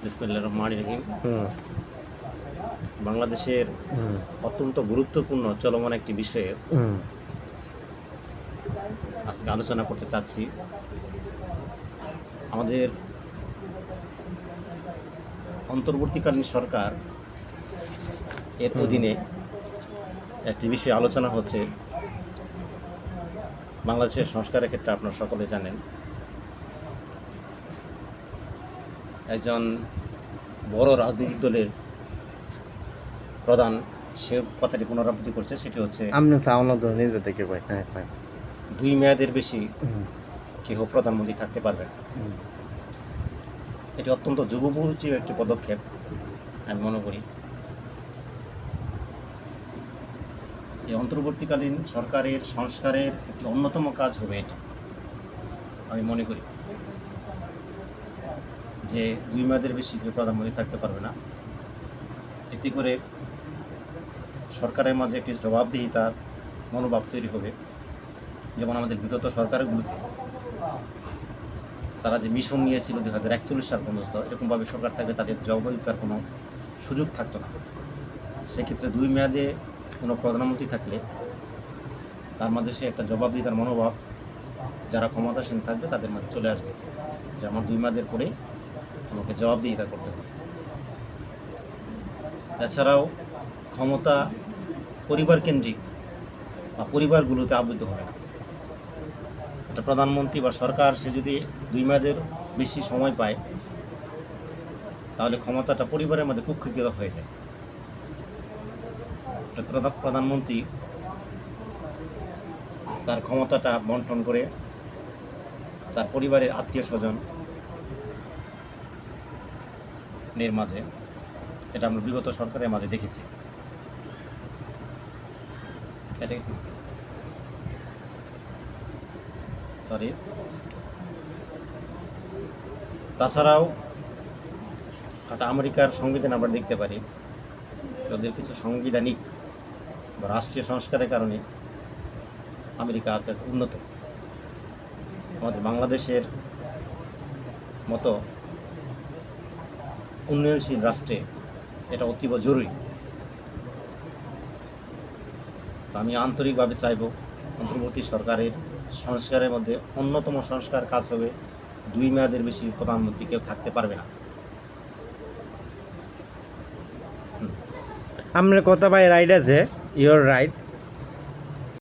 বিসমিল্লাহির রহমানির রহিম। বাংলাদেশের অত্যন্ত গুরুত্বপূর্ণ চলমান একটি বিষয়ে আজকে আলোচনা করতে চাচ্ছি। আমাদের অন্তর্বর্তীকালীন সরকার এর অধীনে একটি বিষয়ে আলোচনা হচ্ছে। বাংলাদেশের সংস্কারের ক্ষেত্রে আপনারা সকলে জানেন, একজন বড় রাজনৈতিক দলের প্রধান সে কথাটি পুনরাবৃত্তি করছে, সেটি হচ্ছে দুই মেয়াদের বেশি কেহ প্রধানমন্ত্রী থাকতে পারবে না। এটি অত্যন্ত যুগোপযোগী একটি পদক্ষেপ আমি মনে করি। এই অন্তর্বর্তীকালীন সরকারের সংস্কারের একটি অন্যতম কাজ হবে এটি, আমি মনে করি যে দুই মেয়াদের বেশি কেউ প্রধানমন্ত্রী থাকতে পারবে না। এতে করে সরকারের মাঝে একটি জবাবদিহিতার মনোভাব তৈরি হবে। যেমন আমাদের বিগত সরকারগুলোতে তারা যে মিশন নিয়েছিল 2041 সাল পর্যন্ত, এরকমভাবে সরকার থাকলে তাদের জবাবদিহিতার কোনো সুযোগ থাকতো না। সেক্ষেত্রে দুই মেয়াদে কোনো প্রধানমন্ত্রী থাকলে তার মাঝে সে একটা জবাবদিহিতার মনোভাব, যারা ক্ষমতাসীন থাকবে তাদের মাঝে চলে আসবে যে আমার দুই মেয়াদের পরে আমাকে জবাবদিহিতা করতে হবে। এছাড়াও ক্ষমতা পরিবার কেন্দ্রিক বা পরিবারগুলোতে আবদ্ধ হবে না। একটা প্রধানমন্ত্রী বা সরকার সে যদি দুই মেয়াদের বেশি সময় পায়, তাহলে ক্ষমতাটা পরিবারের মধ্যে কুক্ষিগত হয়ে যায়। প্রধানমন্ত্রী তার ক্ষমতাটা বন্টন করে তার পরিবারের আত্মীয় স্বজন এর মাঝে, এটা আমরা বিগত সরকারের মাঝে দেখেছি। তাছাড়াও একটা আমেরিকার সংবিধান আমরা দেখতে পারি, ওদের কিছু সাংবিধানিক বা রাষ্ট্রীয় সংস্কারের কারণে আমেরিকা আছে উন্নত। আমাদের বাংলাদেশের মতো উন্নয়নশীল রাষ্ট্রে এটা অতীব জরুরি। আমি আন্তরিকভাবে চাইব অন্তর্বর্তী সরকারের সংস্কারের মধ্যে অন্যতম সংস্কার কাজ হবে দুই মেয়াদের বেশি প্রধানমন্ত্রী কেউ থাকতে পারবে না। আপনার কথা ভাই রাইট আছে, ইউর রাইট।